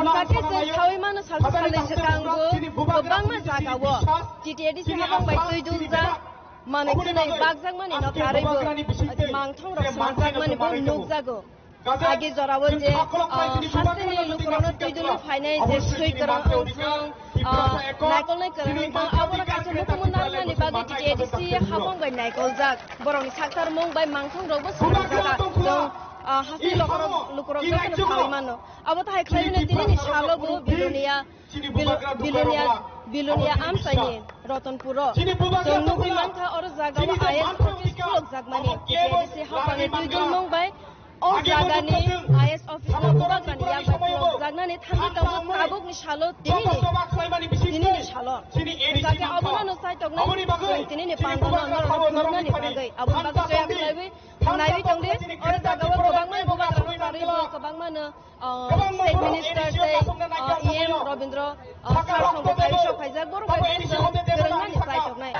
Sake se sawi mana salsa salai sekango, gobang ma zagawo. TTD se habang bai tuidunza, mana kunai bagzang mani no karaibo, mangthong rok semangzang mani bo nukzago. Agi zorawo je hasteni lukrono tuidunu fainai je sui kerang ongthong, naikol nai kerang ongthong, abora kaisa hukumun narnani bagi TTD se habang bai naikol zag, borong saktar mong bai mangthong rok bo semangzaga. Dong hasti lukurok kan sawi mano. Abo tahai klaimene tini shalogo bilonia amsani Ratanpuro. So nukri mangka or zagawa IS office kulok zagmani. Jadi si hapane tujuh mong bai. और जागाने IS office में बुबा करने या बच्चों जागना ने थांबी तंबू Tabuk निशालो तिनी निशालो जाके अब ना नसाई तक नहीं तिनी ने पांच ना ने पांगई अब बाकी जो याक नाइवी तंगे और जागावा कबांग में बुबा करने सारी वो कबांग में स्टेट मिनिस्टर से ईएम रविंद्र सार संगठन शो फाइजर बोरो बाइक करना निसाई तक नहीं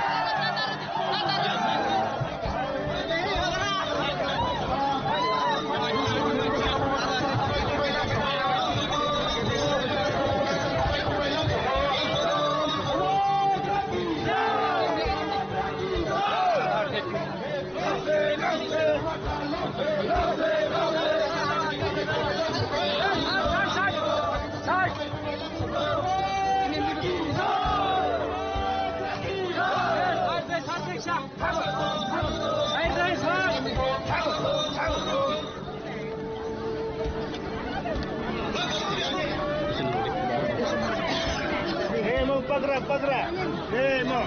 Padra. No.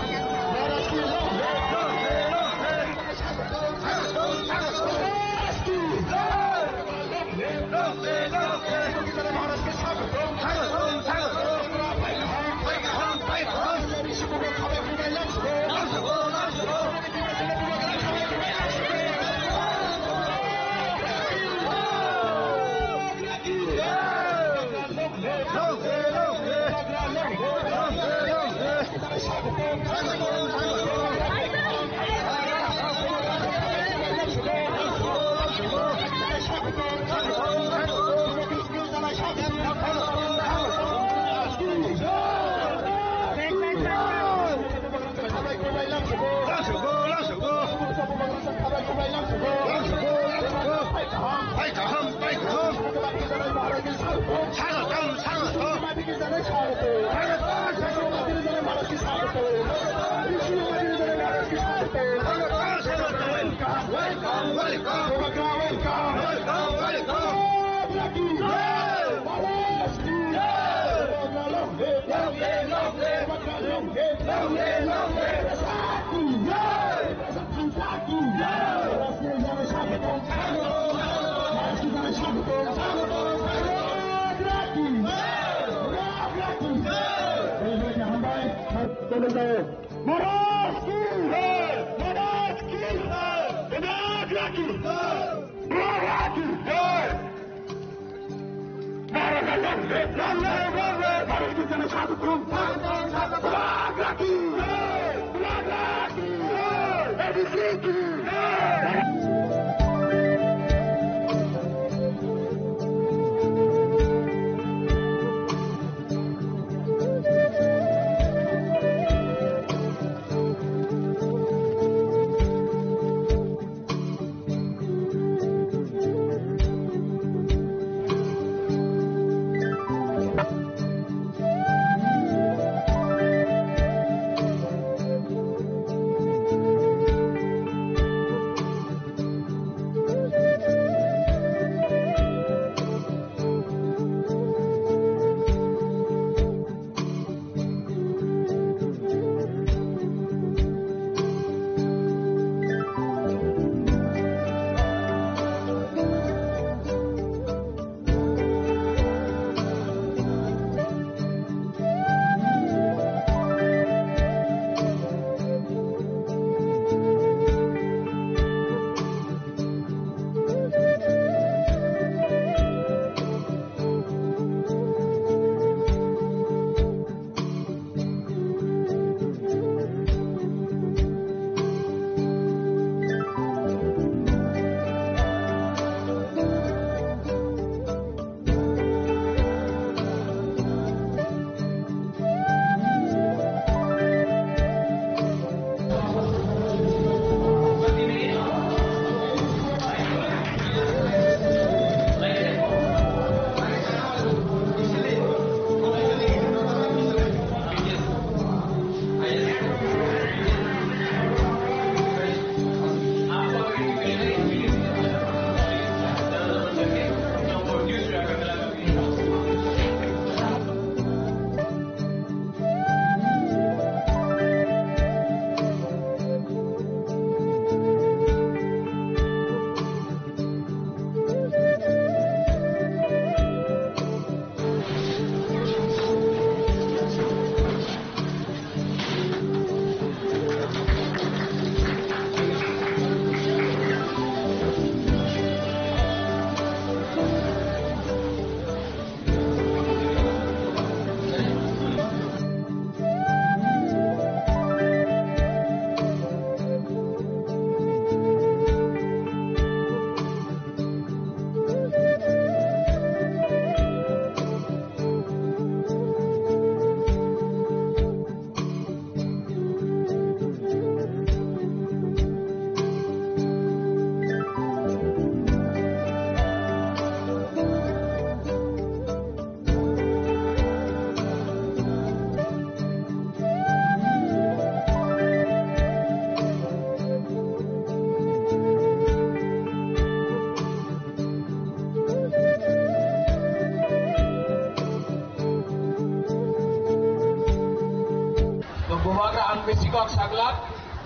Ewak Saglak,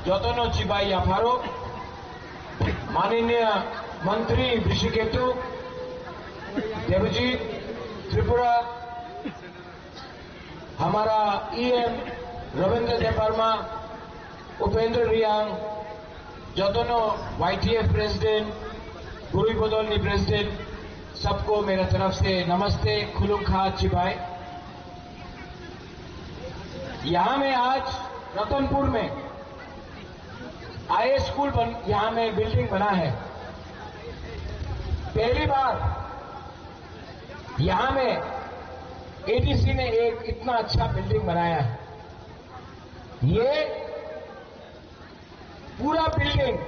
Jotono Chibai Yaparo, माननीय मंत्री ऋषिकेतु, देवजीत त्रिपुरा, हमारा EM रविंद्र देवर्मा, उपेंद्र रियांग, जोतनो YTF president, Guru Badaulni president, सबको मेरे तरफ से नमस्ते, खुलुखा चिबाई। यहां में आज रतनपुर में IAS स्कूल यहां में बिल्डिंग बना है। पहली बार यहां में ADC ने एक इतना अच्छा बिल्डिंग बनाया है। ये पूरा बिल्डिंग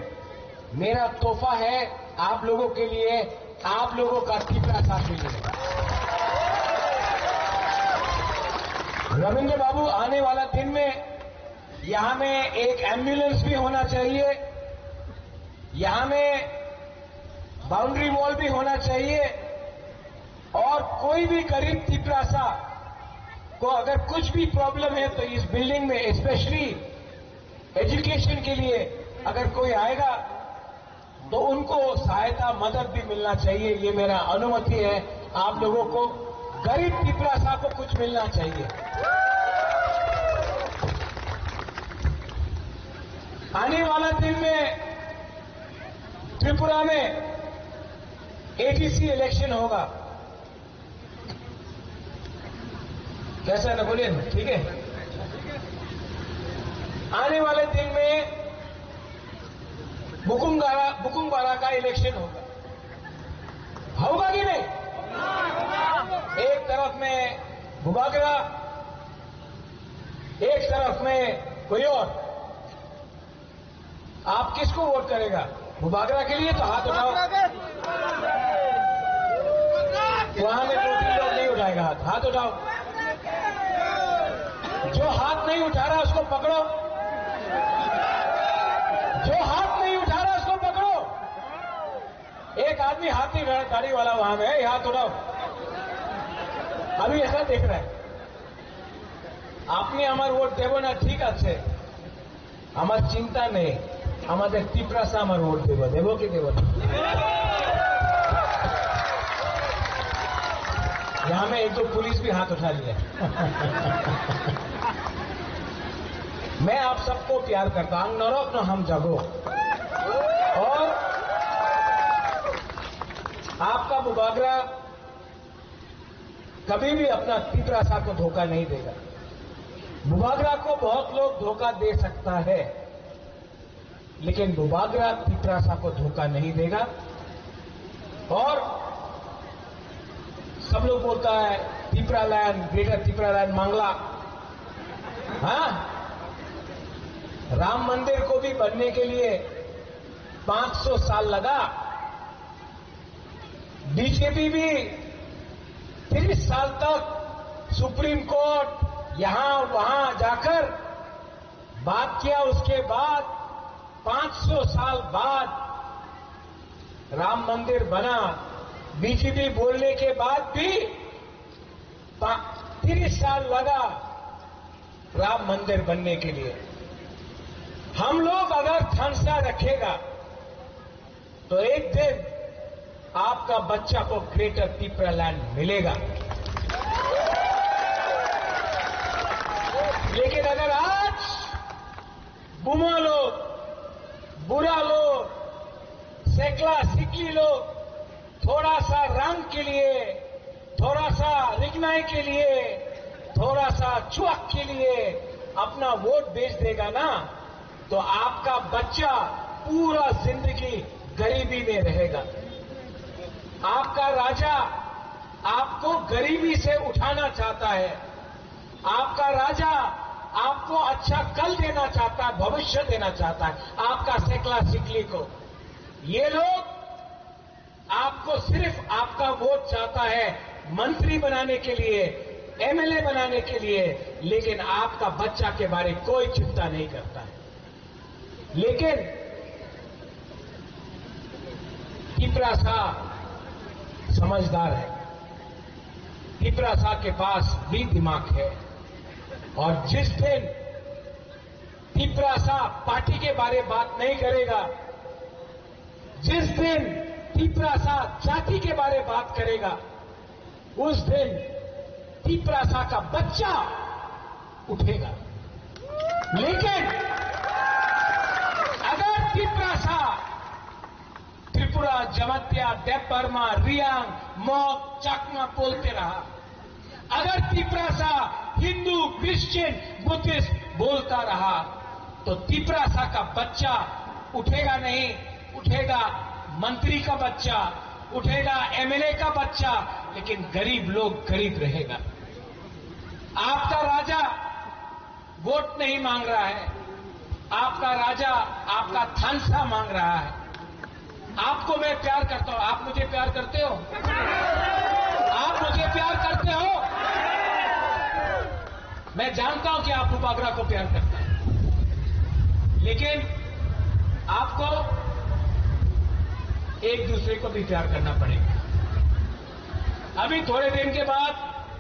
मेरा तोहफा है आप लोगों के लिए, आप लोगों का तीसरा साथ के लिए। रविंद्र बाबू, आने वाला दिन में यहां में एक एम्बुलेंस भी होना चाहिए, यहां में बाउंड्री वॉल भी होना चाहिए, और कोई भी गरीब तिपरासा को अगर कुछ भी प्रॉब्लम है तो इस बिल्डिंग में स्पेशली एजुकेशन के लिए अगर कोई आएगा तो उनको सहायता मदद भी मिलना चाहिए। ये मेरा अनुमति है। आप लोगों को गरीब तिपरासा को कुछ मिलना चाहिए। आने वाला दिन में त्रिपुरा में ADC इलेक्शन होगा। कैसा है ना, बोलिए, ठीक है। आने वाले दिन में बुकुंगबारा का इलेक्शन होगा कि नहीं? एक तरफ में बुबागरा, एक तरफ में कोई और। आप किसको वोट करेगा? बुबागरा के लिए तो हाथ उठाओ। वहां में 2-3 लोग नहीं उठाएगा हाथ उठाओ। जो हाथ नहीं उठा रहा उसको पकड़ो, जो हाथ नहीं उठा रहा उसको पकड़ो। एक आदमी हाथी गाड़ी वाला वहां में है, हाथ उठाओ। अभी ऐसा देख रहा है। आपने हमार वोट देव ना, ठीक আছে, हमार चिंता नहीं, हमारे तिपरासा हमार वोट देव कि देव ना। यहां में एक दो पुलिस भी हाथ उठा लिया। मैं आप सबको प्यार करता हूं, नरक न हम जगो, और आपका बुबागरा कभी भी अपना तिपरासा को धोखा नहीं देगा। बुबागरा को बहुत लोग धोखा दे सकता है, लेकिन बुबागरा तिपरासा को धोखा नहीं देगा। और सब लोग बोलता है Tipra land, greater Tipra land मांगला। हाँ, राम मंदिर को भी बनने के लिए 500 साल लगा। बीजेपी भी 30 साल तक सुप्रीम कोर्ट यहां वहां जाकर बात किया। उसके बाद 500 साल बाद राम मंदिर बना। बीजेपी बोलने के बाद भी 30 साल लगा राम मंदिर बनने के लिए। हम लोग अगर ठानसा रखेगा तो एक दिन आपका बच्चा को ग्रेटर तिपरा लैंड मिलेगा। लेकिन अगर आज बुमा लोग, बुरा लोग, सेकला सिकली लोग थोड़ा सा रंग के लिए, थोड़ा सा रिगनाई के लिए, थोड़ा सा चुअक के लिए अपना वोट बेच देगा ना, तो आपका बच्चा पूरा जिंदगी गरीबी में रहेगा। आपका राजा आपको गरीबी से उठाना चाहता है। आपका राजा आपको अच्छा कल देना चाहता है, भविष्य देना चाहता है आपका सेकला सिकली को। ये लोग आपको सिर्फ आपका वोट चाहता है मंत्री बनाने के लिए, MLA बनाने के लिए, लेकिन आपका बच्चा के बारे में कोई चिंता नहीं करता है। लेकिन तिपरासा समझदार है, तिपरासा के पास भी दिमाग है। और जिस दिन तिपरासा पार्टी के बारे में बात नहीं करेगा, जिस दिन तिपरासा जाति के बारे में बात करेगा, उस दिन तिपरासा का बच्चा उठेगा। लेकिन अगर तिपरासा त्रिपुरा, जमत्या, देवबर्मा, रियांग, मॉक, चाकमा बोलते रहा, अगर तिपरासा हिंदू, क्रिश्चियन, बुद्धिस्ट बोलता रहा, तो तिपरासा का बच्चा उठेगा नहीं, उठेगा मंत्री का बच्चा, उठेगा एमएलए का बच्चा, लेकिन गरीब लोग गरीब रहेगा। आपका राजा वोट नहीं मांग रहा है, आपका राजा आपका थानसा मांग रहा है। आपको मैं प्यार करता हूं, आप मुझे प्यार करते हो? आप मुझे प्यार करते हो? मैं जानता हूं कि आप उपागरा को प्यार करते हैं, लेकिन आपको एक दूसरे को भी प्यार करना पड़ेगा। अभी थोड़े दिन के बाद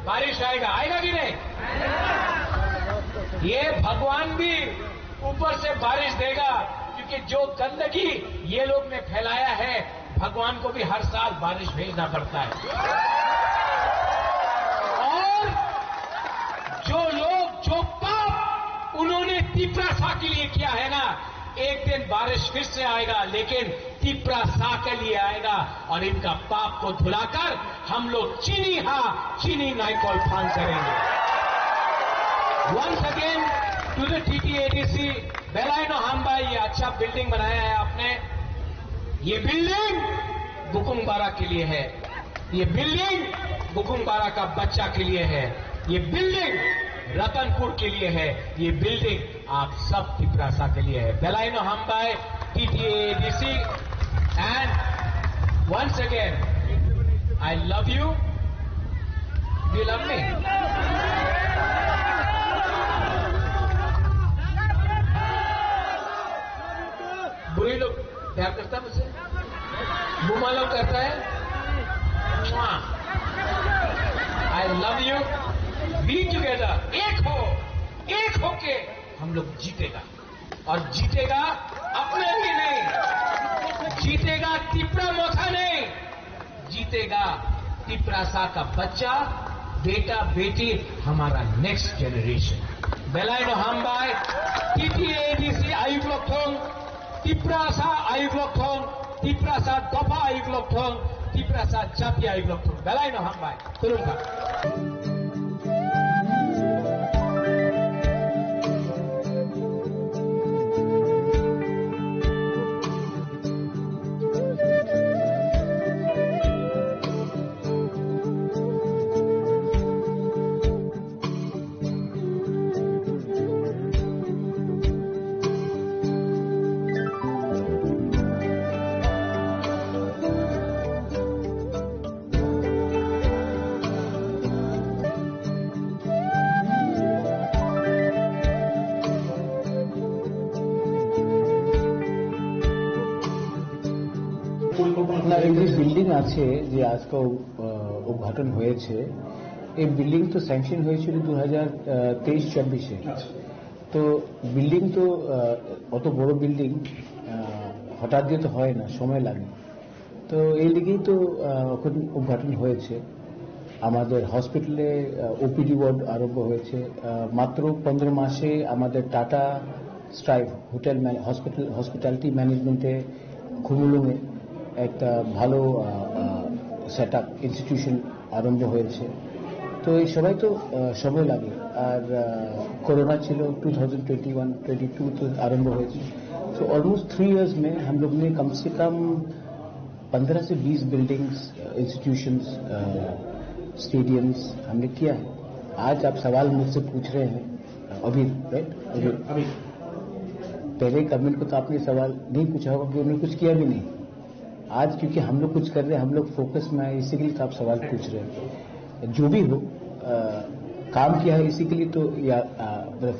बारिश आएगा, आएगा कि नहीं? ये भगवान भी ऊपर से बारिश देगा, क्योंकि जो गंदगी ये लोग ने फैलाया है, भगवान को भी हर साल बारिश भेजना पड़ता है। और जो लोग, जो पाप उन्होंने तिपरासा के लिए किया है ना, एक दिन बारिश फिर से आएगा, लेकिन तिपरासा के लिए आएगा, और इनका पाप को धुलाकर हम लोग चीनी नाइकॉल फान करेंगे। Once again to the TTADC बेलाइनो हाम्बा, ये अच्छा बिल्डिंग बनाया है आपने। ये बिल्डिंग बुकुंगबारा के लिए है, ये बिल्डिंग बुकुंगबारा का बच्चा के लिए है, ये बिल्डिंग रतनपुर के लिए है, ये बिल्डिंग आप सब तिपरासा के लिए है। बेलाइनो हाम्बा TTADC, and once again I love you, you love me. बुरी लोग प्यार करता है मुझसे, बुमा लोग कहता है आई लव यू, बी टुगेदर, एक होके हम लोग जीतेगा, और जीतेगा अपने लिए नहीं, जीतेगा तिपरा मोथा नहीं, जीतेगा तिपरासा का बच्चा, बेटा बेटी, हमारा next generation. बेलाइनो हाम्बाई TTADC आयुग्लोथोंग, Tiprasa आयुग्लोथोंग, Tiprasa दफा आयुग्लोथोंग, तिपरासा जाति आयुग्लोथोंग, बेलाइनो हाम्बाई तुरुंगा। যে বিল্ডিং আছে যে আজকে উদ্ঘাটন হয়েছে, এই বিল্ডিং তো স্যাংশন হয়েছিল 2023-24-এ। তো বিল্ডিং তো অত বড় বিল্ডিং হঠাৎ দিয়ে তো হয় না, সময় লাগে। তো এই দিকেই তো এখন উদ্ঘাটন হয়েছে। আমাদের হসপিটালে ওপিডি ওয়ার্ড আরম্ভ হয়েছে। মাত্র 15 মাসে আমাদের টাটা স্ট্রাইভ হোটেল হসপিটালিটি ম্যানেজমেন্টে খুমুলুঙে একটা ভালো সেট আপ ইনস্টিটিউশন আরম্ভ হয়েছে। তো এই সবাই তো সময় লাগে, আর कोरोना ছিল 2021-22 तो आरंभ हुए थे। तो ऑलमोस्ट 3 इयर्स में हम लोग ने कम से कम 15 से 20 बिल्डिंग्स, इंस्टीट्यूशंस, स्टेडियम्स हमने किया है। आज आप सवाल मुझसे पूछ रहे हैं अभी, राइट? अभी पहले गवर्नमेंट को तो आपने सवाल नहीं पूछा होगा कि उन्होंने कुछ किया भी नहीं। आज क्योंकि हम लोग कुछ कर रहे हैं, हम लोग फोकस में आए, इसी के लिए तो आप सवाल पूछ रहे हैं। जो भी हो, काम किया है इसी के लिए तो, या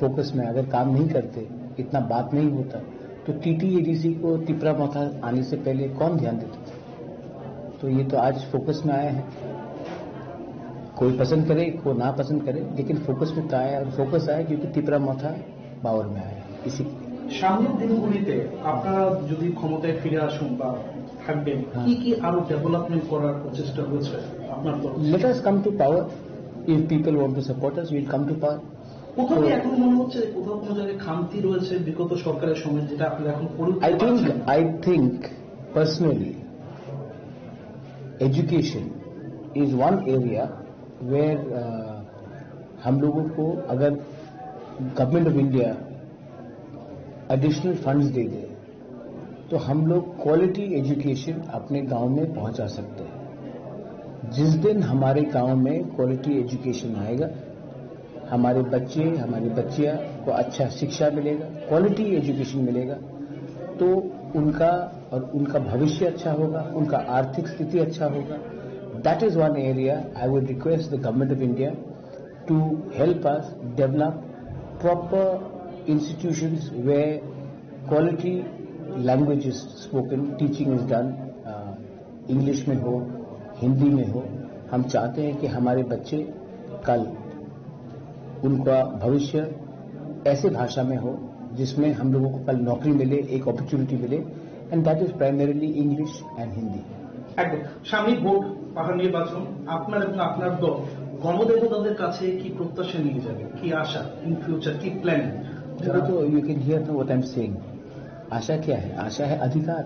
फोकस में अगर काम नहीं करते, इतना बात नहीं होता, तो टीटीएडीसी को तिपरा मोथा आने से पहले कौन ध्यान देता था? तो ये तो आज फोकस में आया है। कोई पसंद करे, कोई ना पसंद करे, लेकिन फोकस में तो आया, और फोकस आया क्योंकि तिपरा मोथा पावर में आया है। इसी সামনের দিনগুলিতে আপনারা যদি ক্ষমতায় ফিরে আসুন বা থাকবেন, কি কি আরো ডেভেলপমেন্ট করার প্রচেষ্টা হয়েছে আপনার তো? Let us come to power. If people want to support us, we'll come to power. কোথাও কি এখন মনে হচ্ছে কোথাও কোনো জায়গায় খামতি রয়েছে বিগত সরকারের সময়, যেটা আপনারা এখন I think personally, education is one area where हम लोगों को अगर government of India additional funds दे दे तो हम लोग क्वालिटी एजुकेशन अपने गांव में पहुंचा सकते हैं. जिस दिन हमारे गांव में क्वालिटी एजुकेशन आएगा, हमारे बच्चे हमारी बच्चियां को अच्छा शिक्षा मिलेगा, क्वालिटी एजुकेशन मिलेगा, तो उनका भविष्य अच्छा होगा, उनका आर्थिक स्थिति अच्छा होगा. That is one area I would request the government of India to help us develop proper institutions where quality language is spoken, teaching is done, English में हो, हिंदी में हो. हम चाहते हैं कि हमारे बच्चे कल उनका भविष्य ऐसे भाषा में हो जिसमें हम लोगों को कल नौकरी मिले, एक अपॉर्चुनिटी मिले, and that is primarily English and Hindi. একদম সামনে ভোট, পাহাড় নির্বাচন, আপনার এবং আপনার দল গণদেবতাদের কাছে কি প্রত্যাশা নিয়ে যাবে, কি আশা ইন ফিউচার, কি প্ল্যান? तो you can hear no what I am saying. आशा क्या है? आशा है अधिकार.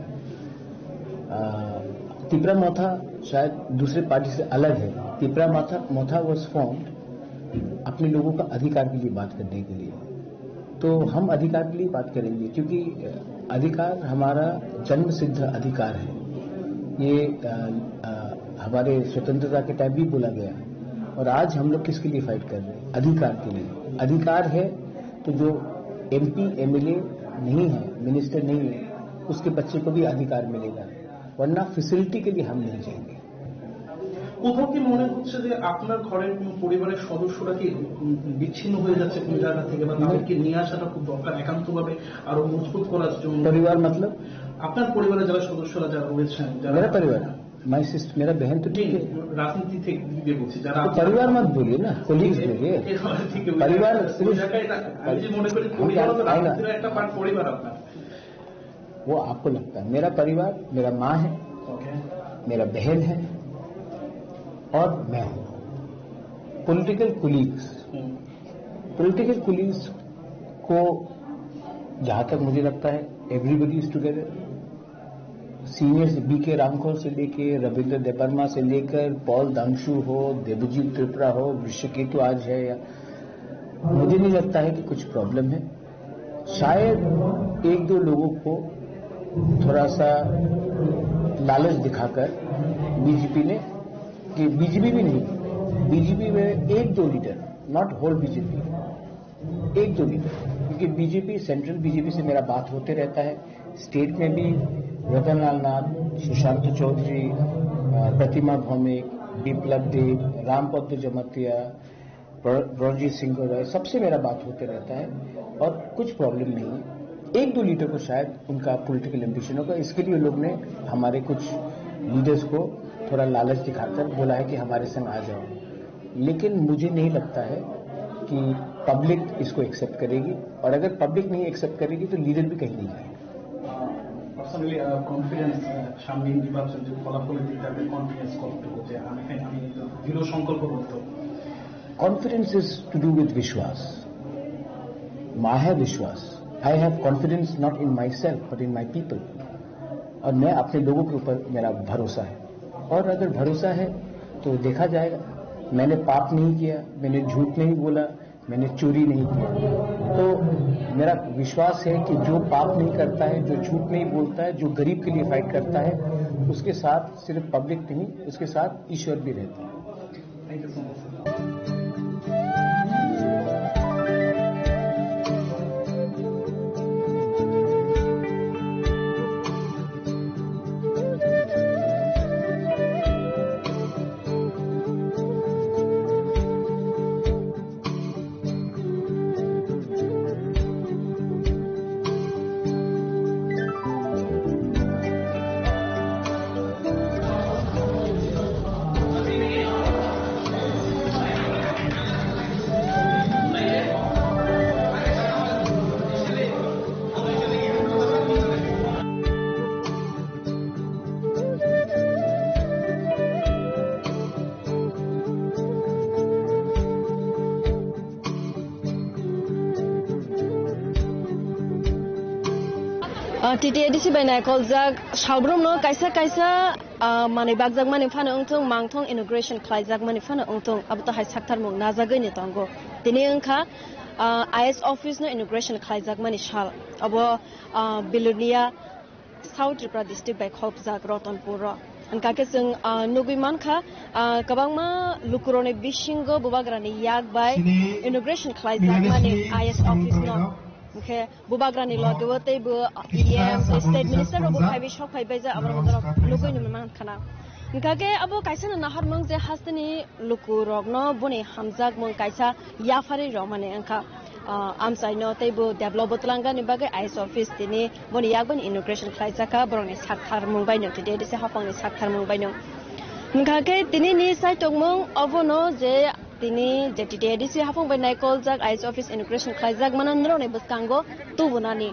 तिपरा मोथा शायद दूसरे पार्टी से अलग है. तिपरा मोथा वाज फॉर्म्ड अपने लोगों का अधिकार के लिए बात करने के लिए. तो हम अधिकार के लिए बात करेंगे क्योंकि अधिकार हमारा जन्म सिद्ध अधिकार है. ये हमारे स्वतंत्रता के टाइम भी बोला गया है. और आज हम लोग किसके लिए फाइट कर रहे हैं? अधिकार के लिए. अधिकार है तो जो एमपी एमएलए नहीं है, मिनिस्टर नहीं है, उसके बच्चे को भी अधिकार मिलेगा, वरना फैसिलिटी के लिए हम नहीं जाएंगे. কোথাও কি মনে হচ্ছে যে আপনার ঘরের কোন পরিবারের সদস্যরা কি বিচ্ছিন্ন হয়ে যাচ্ছে কোন জায়গা থেকে, বা তাদেরকে নিয়ে আসাটা খুব দরকার একান্তভাবে আরো মজবুত করার জন্য? परिवार मतलब আপনার পরিবারের যারা সদস্যরা যারা রয়েছেন, मेरा परिवार, माई सिस्टर, मेरा बहन तो ठीक है. রাজনীতি থেকে দিকে বলছি যারা तो परिवार मत बोलिए ना, कोलीग्स बोलिए. परिवार सिर्फ আমি যে মনে করি পরিবার তো রাজনীতির একটা পার্ট, পরিবার আপনার वो आपको लगता है. मेरा परिवार, मेरा माँ है, मेरा बहन है और मैं हूं. पॉलिटिकल कुलीग्स को जहां तक मुझे लगता है एवरीबडी इज टुगेदर. सीनियर से बीके रामखोल से लेके रविंद्र देबर्मा से लेकर पॉल दांगशू हो, देवजीत त्रिपुरा हो, वृषकेतु आज है, या मुझे नहीं लगता है कि कुछ प्रॉब्लम है. शायद एक दो लोगों को थोड़ा सा लालच दिखाकर बीजेपी ने, कि बीजेपी भी नहीं, बीजेपी में एक दो लीडर, नॉट होल बीजेपी, एक दो लीडर, क्योंकि बीजेपी सेंट्रल बीजेपी से मेरा बात होते रहता है. स्टेट में भी रतन लाल नाथ, सुशांत चौधरी, प्रतिमा भौमिक, बिप्लब देव, रामपद जमतिया, रणजीत सिंह रॉय, सबसे मेरा बात होते रहता है और कुछ प्रॉब्लम नहीं है. एक दो लीडर को शायद उनका पॉलिटिकल एम्बिशन होगा, इसके लिए लोग ने हमारे कुछ लीडर्स को थोड़ा लालच दिखाकर बोला है कि हमारे संग आ जाओ. लेकिन मुझे नहीं लगता है कि पब्लिक इसको एक्सेप्ट करेगी, और अगर पब्लिक नहीं एक्सेप्ट करेगी तो लीडर भी कहीं नहीं जाएंगे. পার্সোনালি কনফিডেন্স সামনে নির্বাচন যে ফলাফলের দিকে আপনি কনফিডেন্স কতটুকু যে আমি দৃঢ় সংকল্পবদ্ধ? Confidence is to do with विश्वास. I have विश्वास. I have confidence not in myself but in my people. और मैं अपने लोगों के ऊपर मेरा भरोसा है, और अगर भरोसा है तो देखा जाएगा. मैंने पाप नहीं किया, मैंने झूठ नहीं बोला, मैंने चोरी नहीं किया. तो मेरा विश्वास है कि जो पाप नहीं करता है, जो झूठ नहीं बोलता है, जो गरीब के लिए फाइट करता है, उसके साथ सिर्फ पब्लिक नहीं, उसके साथ ईश्वर भी रहता है. Thank you so much. TTADC by Nicole Zag, Shabrum no, Kaisa, Mani Bagzag Manifana Untong, Mangtong, Integration, Klaizag Manifana Untong, Abta High Saktarmung, Nazagani Tongo, Tinianka, IS Office no Integration, Klaizag Manishal, Abo Bilunia, South Tripura District by Kopzag, Rotonpura. Ang kakasang nubimanka kabangma lukurone bishingo bubagrani yag by integration klaizak mani IS office no okay bubagrani logawate bu EM state minister bu khaibi shok khaibai ja abra modara lukoi numan khana kage abo kaisa na nahar mong je hastani lukurok no buni hamzak mong kaisa yafari ro mane angka amsai no teibu develop botlanga ni bagai IS office tini boni yagban integration klaizaka boroni sakthar mumbai no today dise hapang ni sakthar mumbai no ngake tini ni sai tongmong ovono je tini je today dise hapang bai naikol jak IS office integration klaizak manandro ne buskango tu bunani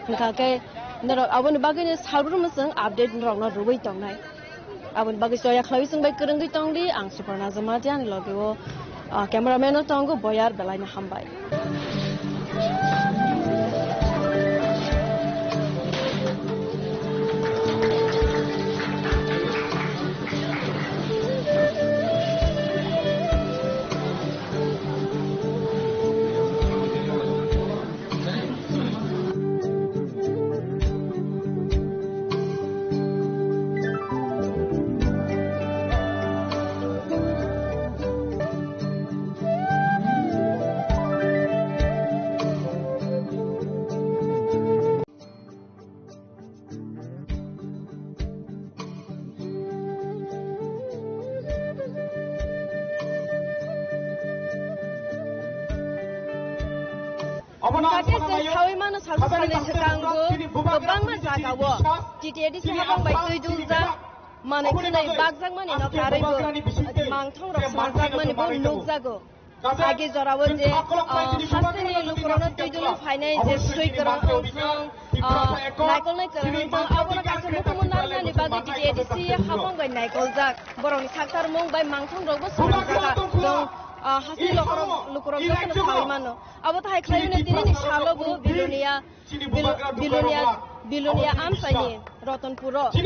ngake nero abon bagai ni sabrum sang update rong no rubai tongnai abon bagai soya khlawi sang bai kerenggi tongdi ang suparna zamatian logo cameraman no tongo boyar belai na hambai Kake sawi mana salsa sale sekango kebang ma jaga wo TTADC habang bai tuidulza mana kinai bagzak mani no karaibo mangthong rok sanjak mani bo nukjago age jorawo je hastani lukurona tuidulu phainai je sui kara thong naikol nai kara thong abora kase mukumun narna ni bagi TTADC habang bai naikol jak boroni saktar mong bai mangthong rok bo sanjaga dong hasil lukurok jokono sawi mano abo ta hai khlayu ne tini ni shalobu bilunia amsani rotonpuro so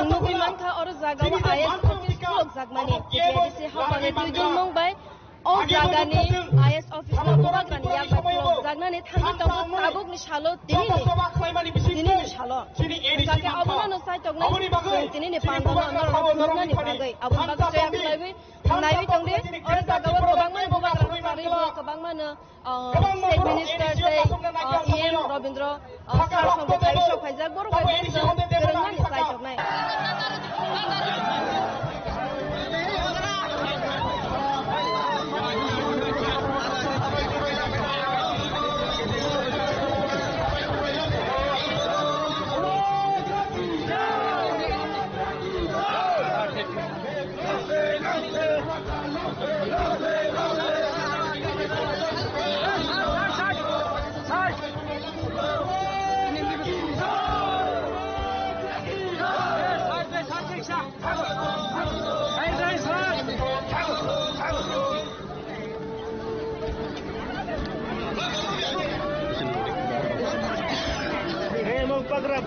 nubi mantha or jaga IS office lok jagmani TTADC hapane tuidul mong bai o jaga ni IS office no bubagrani yak bai lok jagnani thangi tongo tabuk ni shalo tini ni shalo kake abuna no sai tognai tini ni pandono no ni bagai abun bagai saya khlawi naiwi tongde or jaga wa kebangman bubagrani saribo kebangman state minister say EM Robindro sarfang bai shok khajak boru bai kerengna ni sai tognai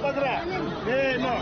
Padra. No.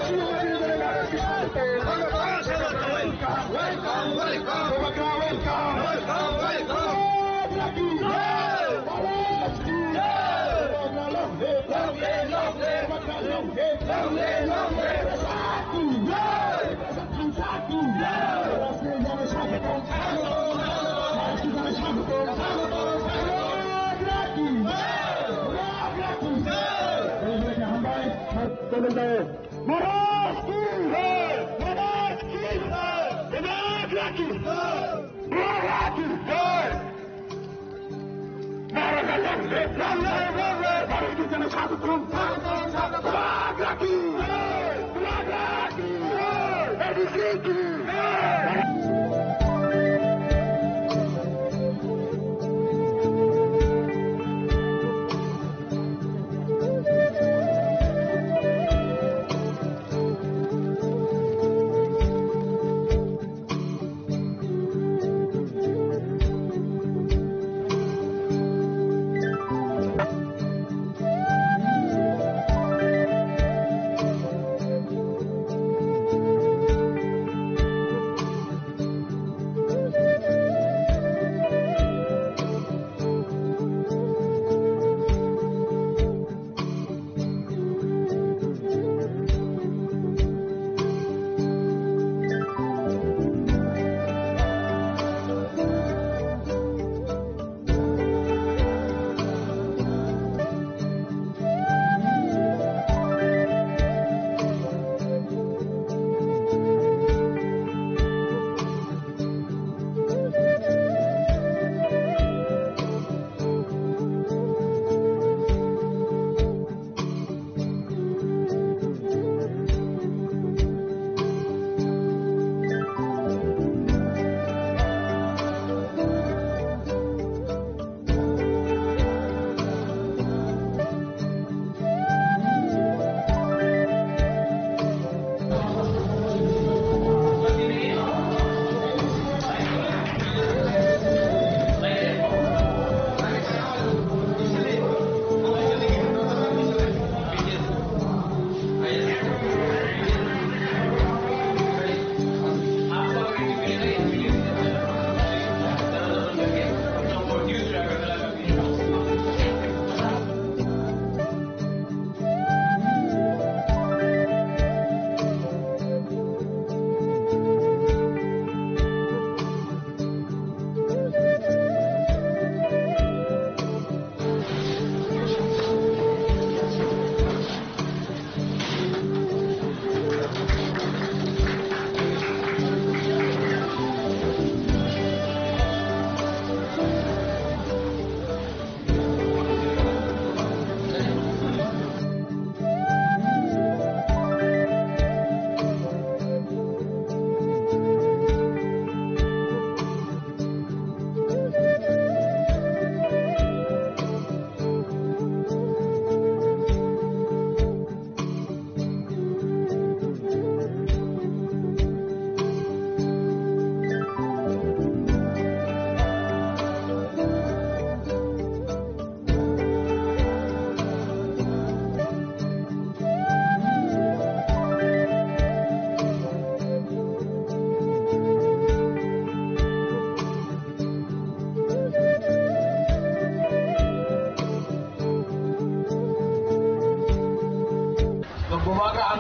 Thank you. महाराज की जय, महाराज की जय, महाराज की जय, महाराज की जय। भारतीय जनता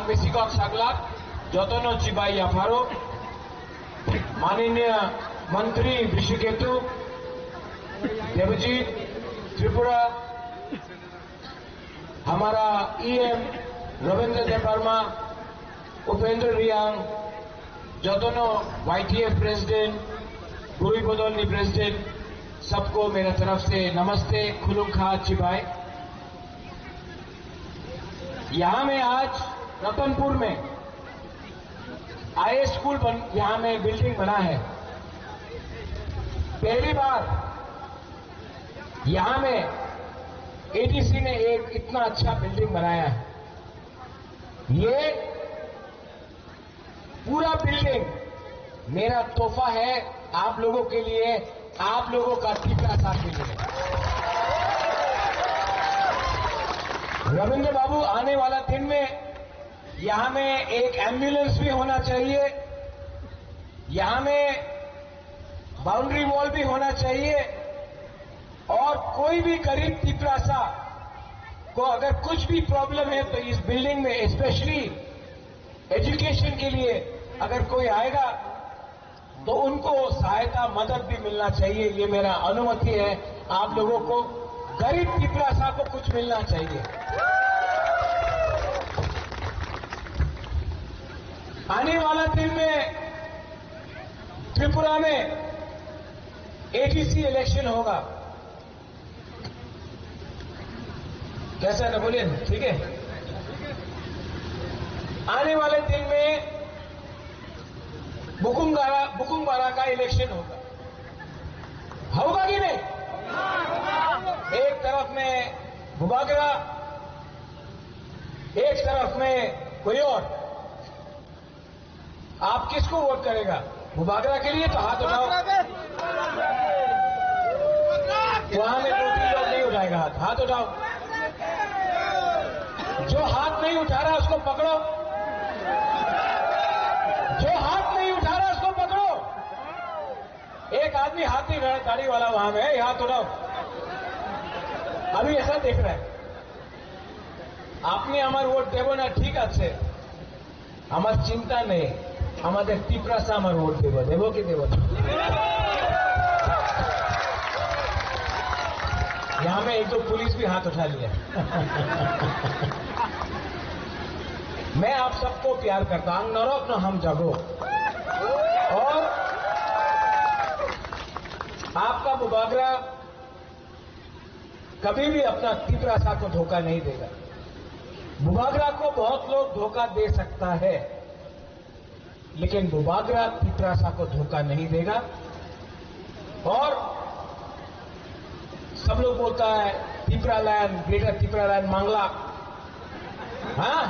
বেছিকক সাগলাক যতন চিবাই আফারো माननीय मंत्री ऋषिकेतु देवजीत त्रिपुरा हमारा ईएम रविंद्र देव वर्मा उपेंद्र रियांग जतनो वाईटीएफ प्रेसिडेंट गुरुई बदलनी प्रेसिडेंट सबको मेरे तरफ से नमस्ते खुलुमखा चिबाई। यहां में आज रतनपुर में आईएएस स्कूल यहां में बिल्डिंग बना है। पहली बार यहां में एडीसी ने एक इतना अच्छा बिल्डिंग बनाया है। ये पूरा बिल्डिंग मेरा तोहफा है आप लोगों के लिए, आप लोगों का टीका साथ के लिए। रविंद्र बाबू आने वाला दिन में यहां में एक एम्बुलेंस भी होना चाहिए, यहां में बाउंड्री वॉल भी होना चाहिए और कोई भी गरीब तिपरासा को अगर कुछ भी प्रॉब्लम है तो इस बिल्डिंग में स्पेशली एजुकेशन के लिए अगर कोई आएगा तो उनको सहायता मदद भी मिलना चाहिए। ये मेरा अनुमति है। आप लोगों को गरीब तिपरासा को कुछ मिलना चाहिए। आने वाला दिन में त्रिपुरा में एडीसी इलेक्शन होगा। कैसा है ना, बोलिए, ठीक है। आने वाले दिन में बुकुमबारा का इलेक्शन होगा कि नहीं? एक तरफ में बुबागरा, एक तरफ में कोई और। आप किसको वोट करेगा? बुबागरा के लिए तो हाथ उठाओ। वहां में 2-3 लोग नहीं उठाएगा हाथ उठाओ। जो हाथ नहीं उठा रहा उसको पकड़ो, जो हाथ नहीं उठा रहा उसको पकड़ो। एक आदमी हाथ नहीं उठा, दाढ़ी वाला वहां में, हाथ उठाओ। अभी ऐसा देख रहा है। আপনি আমার ভোট দেব না, ঠিক আছে, আমার চিন্তা নেই। আমাদের তিপ্রাসা আমার ভোট দেব কি দেব না? यहां में एक दो पुलिस भी हाथ उठा लिया। मैं आप सबको प्यार करता हूं, नरक न हम जगो। और आपका बुबागरा कभी भी अपना तिप्रासा को धोखा नहीं देगा। बुबागरा को बहुत लोग धोखा दे सकता है, लेकिन बुबागरा तिप्रासा को धोखा नहीं देगा। और सब लोग बोलता है तिप्रालैंड, ग्रेटर तिप्रालैंड मांगला। हाँ,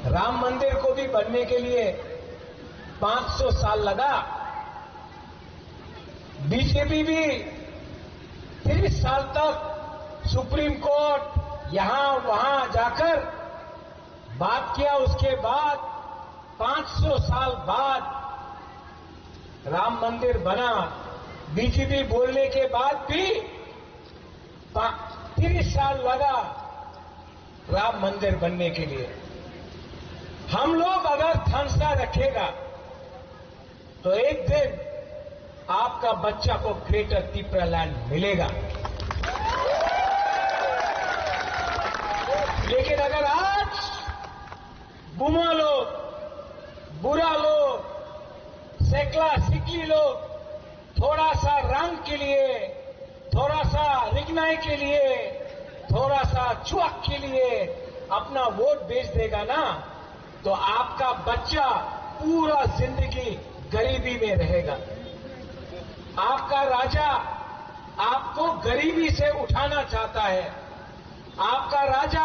राम मंदिर को भी बनने के लिए 500 साल लगा। बीजेपी भी 30 साल तक सुप्रीम कोर्ट यहां वहां जाकर बात किया। उसके बाद 500 साल बाद राम मंदिर बना। बीजेपी बोलने के बाद भी 30 साल लगा राम मंदिर बनने के लिए। हम लोग अगर थानसा रखेगा तो एक दिन आपका बच्चा को ग्रेटर तिप्रालैंड मिलेगा। लेकिन अगर आज बुमा लोग, बुरा लोग, सेकला सिकली लोग थोड़ा सा रंग के लिए, थोड़ा सा रिगनाई के लिए, थोड़ा सा चुअक के लिए अपना वोट बेच देगा ना, तो आपका बच्चा पूरा जिंदगी गरीबी में रहेगा। आपका राजा आपको गरीबी से उठाना चाहता है। आपका राजा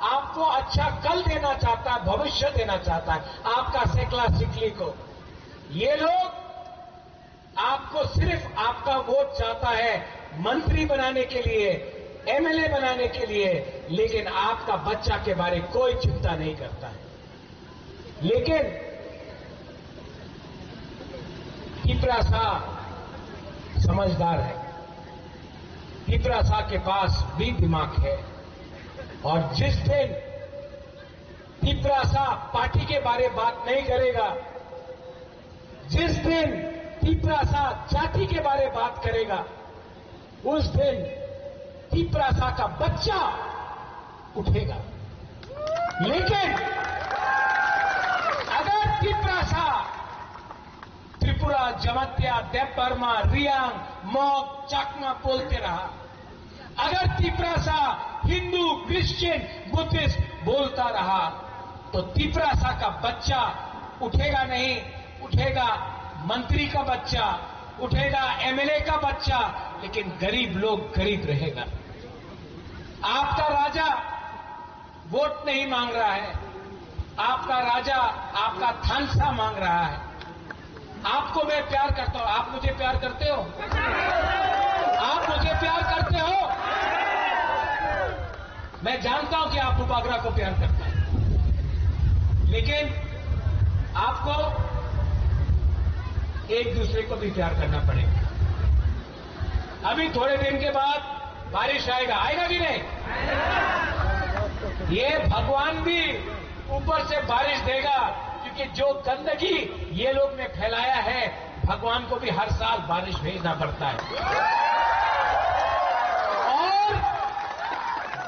आपको अच्छा कल देना चाहता है, भविष्य देना चाहता है आपका सेकला सिकली को। ये लोग आपको सिर्फ आपका वोट चाहता है मंत्री बनाने के लिए, एमएलए बनाने के लिए, लेकिन आपका बच्चा के बारे में कोई चिंता नहीं करता है। लेकिन तिप्रासा समझदार है, तिप्रासा के पास भी दिमाग है। और जिस दिन तिप्रासा पार्टी के बारे में बात नहीं करेगा, जिस दिन तिप्रासा जाति के बारे में बात करेगा, उस दिन तिप्रासा का बच्चा उठेगा। लेकिन अगर तिप्रासा त्रिपुरा, जमत्या, देवबर्मा, रियांग, मॉग, चाकमा बोलते रहा, अगर तिप्रासा हिंदू, क्रिश्चियन, बुद्धिस्ट बोलता रहा, तो तिप्रासा का बच्चा उठेगा नहीं। उठेगा मंत्री का बच्चा, उठेगा एमएलए का बच्चा, लेकिन गरीब लोग गरीब रहेगा। आपका राजा वोट नहीं मांग रहा है, आपका राजा आपका थानसा मांग रहा है। आपको मैं प्यार करता हूं, आप मुझे प्यार करते हो? आप मुझे प्यार करते हो? मैं जानता हूं कि आप बुबागरा को प्यार करते हैं, लेकिन आपको एक दूसरे को भी प्यार करना पड़ेगा। अभी थोड़े दिन के बाद बारिश आएगा कि नहीं? ये भगवान भी ऊपर से बारिश देगा, क्योंकि जो गंदगी ये लोग ने फैलाया है, भगवान को भी हर साल बारिश भेजना पड़ता है। और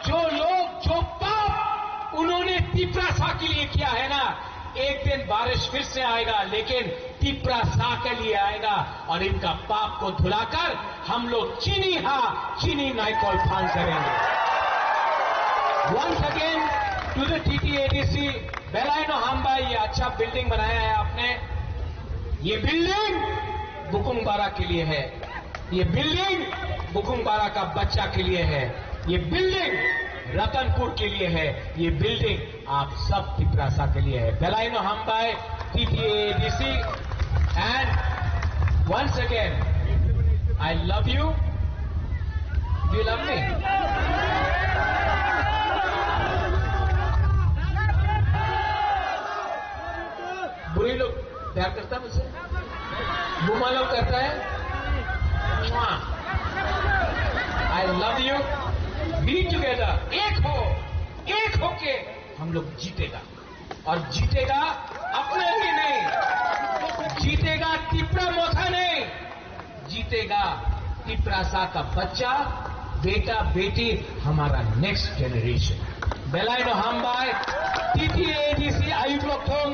जो लोग, जो पाप उन्होंने तिप्रासा के लिए किया है ना, एक दिन बारिश फिर से आएगा, लेकिन तिपरा सा के लिए आएगा और इनका पाप को धुलाकर हम लोग चीनी नाइकोल फान करेंगे। Once again to the TTADC बेलायनो हाम्बा, ये अच्छा बिल्डिंग बनाया है आपने। ये बिल्डिंग बुकुंगबारा के लिए है, ये बिल्डिंग बुकुंगबारा का बच्चा के लिए है, ये बिल्डिंग रतनपुर के लिए है, ये बिल्डिंग आप सब तिपरासा के लिए है। बेलायनो हाम्बाई TTADC and once again I love you, do you love me? बुरी लोग प्यार करता है मुझसे, बुमा लोग करता है। आई लव यू, बी टुगेदर, एक होके हम लोग जीतेगा, और जीतेगा अपने लिए नहीं, जीतेगा तिपरा मोथा नहीं, जीतेगा तिपरासा का बच्चा, बेटा बेटी, हमारा नेक्स्ट जनरेशन। बेलायनो हाम्बाई TTADC आयुग्लोक्थोंग,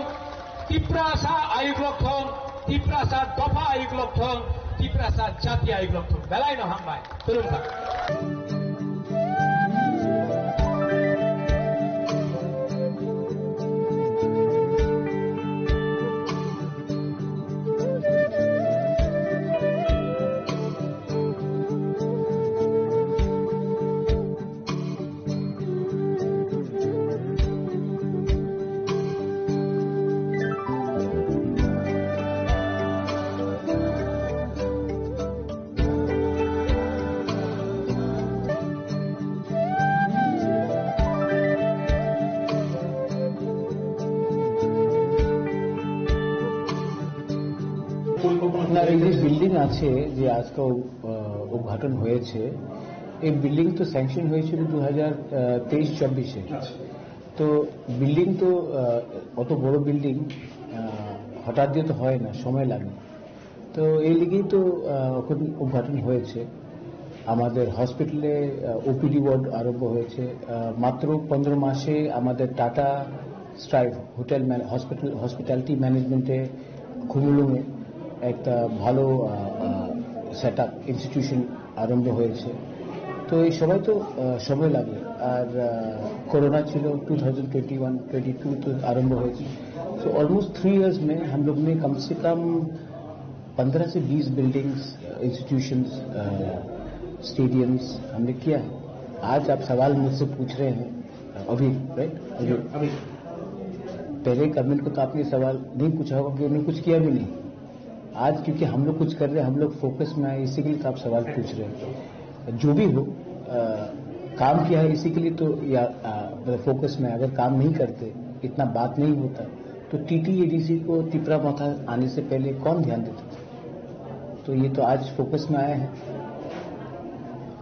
तिपरासा आयुग्लोक्थोंग, तिपरासा दफा आयुग्लोक्थोंग, तिपरासा जाति आयुग्लोक्थोंग, बेलायनो हाम्बाई तुरुंगा। না, এই যে বিল্ডিং আছে যে আজকে উদ্ঘাটন হয়েছে, এই বিল্ডিং তো স্যাংশন হয়েছিল 2023-24-এ। তো বিল্ডিং তো অত বড় বিল্ডিং হঠাৎ দিয়ে তো হয় না, সময় লাগে। তো এই লিগেই তো উদ্ঘাটন হয়েছে। আমাদের হসপিটালে OPD ওয়ার্ড আরম্ভ হয়েছে। মাত্র 15 মাসে আমাদের টাটা স্ট্রাইভ হোটেল হসপিটালিটি ম্যানেজমেন্টে খুমুলুঙে একটা ভালো সেট আপ ইনস্টিটিউশন আরম্ভ হয়েছে। তো এই সবাই তো সময় লাগে, আর कोरोना ছিল 2021-22 तो आरंभ हुई थी। सो ऑलमोस्ट 3 years में हम लोग ने कम से कम 15 से 20 बिल्डिंग्स, इंस्टीट्यूशंस, स्टेडियम्स हमने किया है। आज आप सवाल मुझसे पूछ रहे हैं अभी, राइट? अभी पहले गवर्नमेंट को तो आपने सवाल नहीं पूछा होगा कि उन्होंने कुछ किया भी नहीं। आज क्योंकि हम लोग कुछ कर रहे हैं, हम लोग फोकस में आए, इसी के लिए तो आप सवाल पूछ रहे हैं। जो भी हो, काम किया है इसी के लिए तो, या फोकस में अगर काम नहीं करते, इतना बात नहीं होता, तो TTADC को तिपरा मोथा आने से पहले कौन ध्यान देता? तो ये तो आज फोकस में आया है।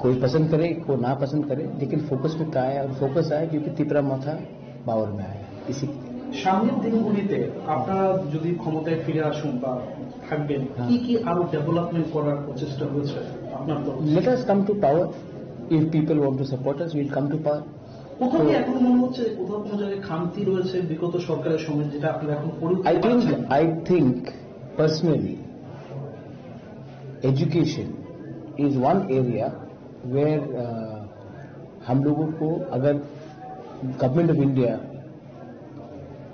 कोई पसंद करे, कोई ना पसंद करे, लेकिन फोकस में आया है, और फोकस आया क्योंकि तिपरा मोथा पावर में आया है। इसी সামনের দিনগুলিতে আপনারা যদি ক্ষমতায় ফিরে আসুন বা থাকবেন, কি কি আরো ডেভেলপমেন্ট করার প্রচেষ্টা হয়েছে আপনার তরফ? Let us come to power. If people want to support us, we'll come to power. কোথাও কি এখন মনে হচ্ছে কোথাও কোনো জায়গায় খামতি রয়েছে বিগত সরকারের সময়, যেটা আপনারা এখন I think personally, education is one area where हम लोगों को अगर government of India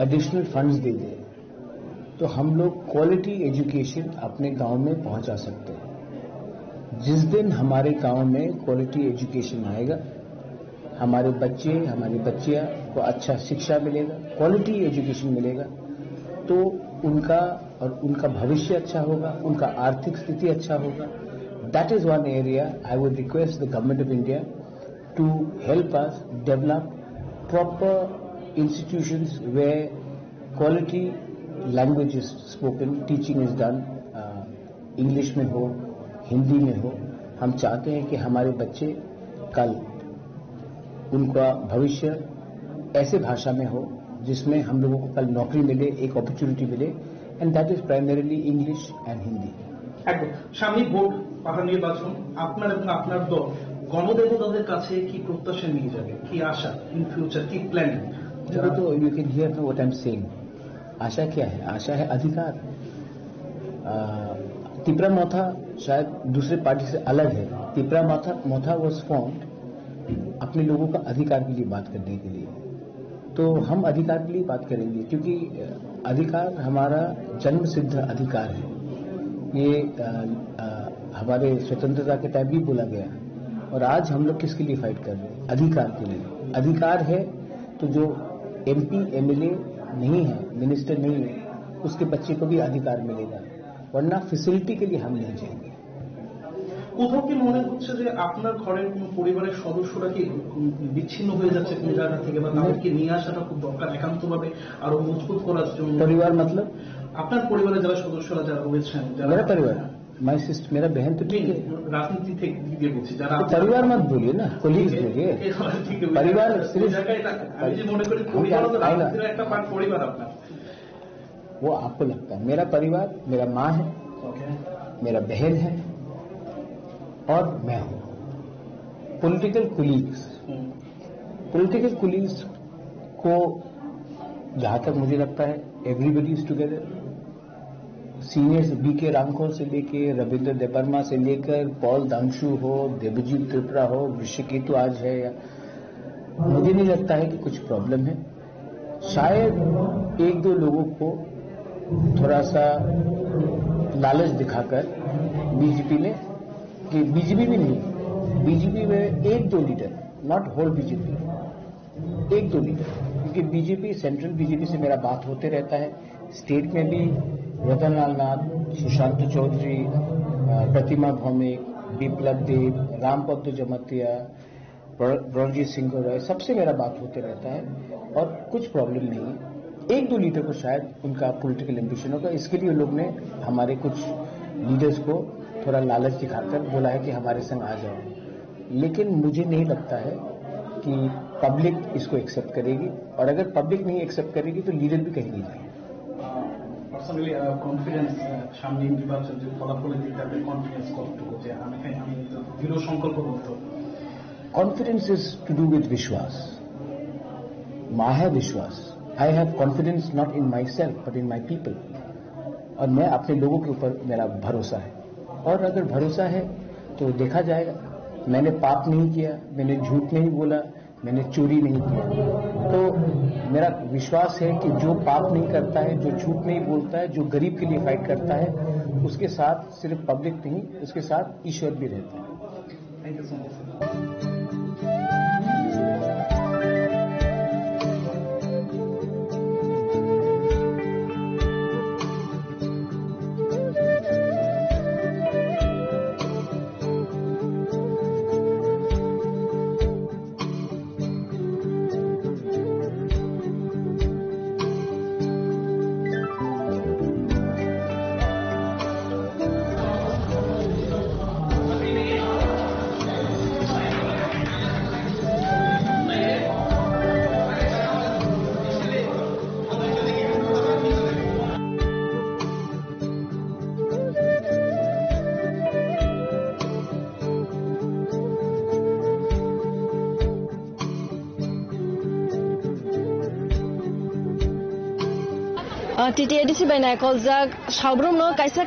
additional funds दे दे तो हम लोग क्वालिटी एजुकेशन अपने गांव में पहुंचा सकते हैं। जिस दिन हमारे गांव में क्वालिटी एजुकेशन आएगा, हमारे बच्चे, हमारी बच्चियां को अच्छा शिक्षा मिलेगा, क्वालिटी एजुकेशन मिलेगा, तो उनका भविष्य अच्छा होगा, उनका आर्थिक स्थिति अच्छा होगा। That is one area I would request the government of India to help us develop proper institutions where quality language is spoken, teaching is done, English में हो, हिंदी में हो। हम चाहते हैं कि हमारे बच्चे कल उनका भविष्य ऐसे भाषा में हो जिसमें हम लोगों को कल नौकरी मिले, एक अपॉर्चुनिटी मिले, and that is primarily English and Hindi. একদম সামনে ভোট, পাহাড় নির্বাচন, আপনার এবং আপনার দল গণদেবতাদের কাছে কি প্রত্যাশা নিয়ে যাবে, কি আশা ইন ফিউচার, কি প্ল্যানিং? तो you can hear what I'm saying. आशा क्या है? आशा है अधिकार। तिपरा मोथा शायद दूसरे पार्टी से अलग है। तिपरा मोथा वॉज फॉर्म्ड अपने लोगों का अधिकार के लिए बात करने के लिए। तो हम अधिकार के लिए बात करेंगे, क्योंकि अधिकार हमारा जन्म सिद्ध अधिकार है। ये हमारे स्वतंत्रता के टाइम भी बोला गया, और आज हम लोग किसके लिए फाइट कर रहे हैं? अधिकार के लिए। अधिकार है तो जो MP MLA नहीं है, मिनिस्टर नहीं है, उसके बच्चे को भी अधिकार मिलेगा, वरना फैसिलिटी के लिए हम नहीं जाएंगे। কোথাও কি মনে হচ্ছে যে আপনার ঘরের কোন পরিবারের সদস্যরা কি বিচ্ছিন্ন হয়ে যাচ্ছে কোন জায়গা থেকে, বা তাদেরকে নিয়ে আসাটা খুব দরকার একান্তভাবে আরো মজবুত করার জন্য? পরিবার मतलब আপনার পরিবারের যারা সদস্যরা যারা রয়েছেন, मेरा परिवार, माय सिस्टर, मेरा बहन तो ठीक है। রাজনীতি থেকে দিকে বলছি যারা परिवार मत बोलिए ना, कोलीग्स बोलिए। परिवार सिर्फ আমি যে মনে করি পরিবার রাজনীতির একটা পার্ট পরিবার আপনার, वो आपको लगता है। मेरा परिवार, मेरा माँ है, मेरा बहन है और मैं हूं। पॉलिटिकल कुलीग्स को जहां तक मुझे लगता है everybody is together. Seniors BK रामखोल से लेके रविंद्र देबर्मा से लेकर पॉल दांगशू हो, देवजीत त्रिपुरा हो, ऋषिकेतु आज है, या मुझे नहीं लगता है कि कुछ प्रॉब्लम है। शायद एक दो लोगों को थोड़ा सा लालच दिखाकर बीजेपी ने, कि बीजेपी भी नहीं, बीजेपी में एक दो लीडर, नॉट होल बीजेपी, एक दो लीडर, क्योंकि बीजेपी, सेंट्रल बीजेपी से मेरा बात होते रहता है। स्टेट में भी रतन लाल नाथ, सुशांत चौधरी, प्रतिमा भौमिक, बिप्लब देव, रामपद जमतिया, रणजीत सिंह रॉय, सबसे मेरा बात होते रहता है और कुछ प्रॉब्लम नहीं है। एक दो लीडर को शायद उनका पॉलिटिकल एम्बिशन होगा, इसके लिए लोग ने हमारे कुछ लीडर्स को थोड़ा लालच दिखाकर बोला है कि हमारे संग आ जाओ, लेकिन मुझे नहीं लगता है कि पब्लिक इसको एक्सेप्ट करेगी, और अगर पब्लिक नहीं एक्सेप्ट करेगी तो लीडर भी कहीं नहीं जाएंगे। পার্সোনালি কনফিডেন্স সামনে নির্বাচন যে ফলাফলের দিকে আপনার কনফিডেন্স কতটুকু, যে আমি দৃঢ় সংকল্পবদ্ধ? Confidence is to do with विश्वास। माँ है विश्वास। I have confidence not in myself but in my people, और मैं अपने लोगों के ऊपर मेरा भरोसा है, और अगर भरोसा है तो देखा जाएगा। मैंने पाप नहीं किया, मैंने झूठ नहीं बोला, मैंने चोरी नहीं किया, तो मेरा विश्वास है कि जो पाप नहीं करता है, जो झूठ नहीं बोलता है, जो गरीब के लिए फाइट करता है, उसके साथ सिर्फ पब्लिक नहीं, उसके साथ ईश्वर भी रहता है। Thank you so much. TTADC by Nicole Zag, Shabrum no, Kaisa,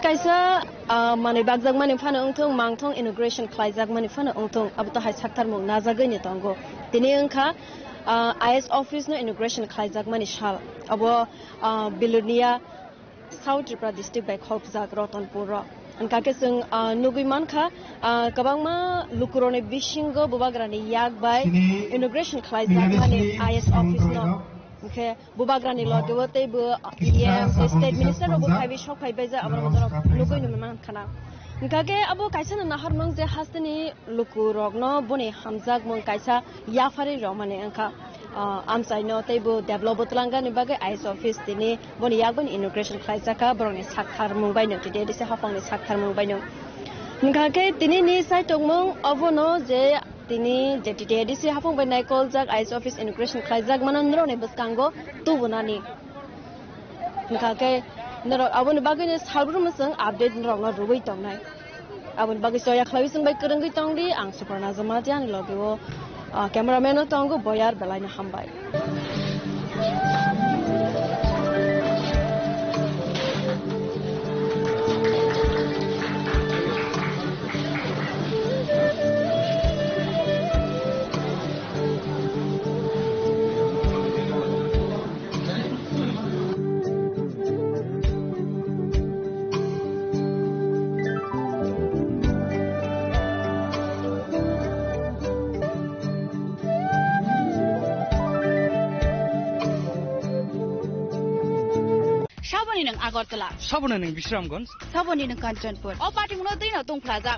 Mani Bagzag Manifana Ungtung, Mangtong, Integration Klaizag Manifana Ungtung, Abuta High Saktar Mung, Nazagani Tongo, Tinianka, IS Office no Integration Klaizag Manishal, Abo Bilunia, South Tripura District by Korp Zag Roton Pura, and Kakisung Nugimanka, Kabangma, Lukurone Bishingo, Bubagrani Yag by Integration Klaizag Mani IS Office no. Okay, Bubagrani law do what they were, State Minister of Bukavi Shop, I beza, Lukui Numan Kana. Nkage Abu Kaisan and Naharmong de Hastani, Lukurogno, Boni Hamzag Monkaisa, Yafari Romani Anka, Amsai no table, Develop Langa, Nibaga, IS Office, Dini, Boni Yagon, Integration Klaisaka, Bronis Hakar Mubino, today this is Hapon is Hakar Mubino. Nkage, Dini site of Mong, Avono, ze. Tini JTTADC hapong by Nicole Zag IS Office Integration Klaizag manandro ne baskango tu bunani nkake naro abon bagane salbrum sang update nrong na rubai tongnai abon bagi soya khlawi sang by kerenggi tongdi ang Suparna Zamatian logo cameraman tongo boyar belai na hambai सबनि नों आगरतला सबनो नों विश्रामगंज सबनि नों काञ्चनपुर a party मुनो दैनो दंफ्लाजा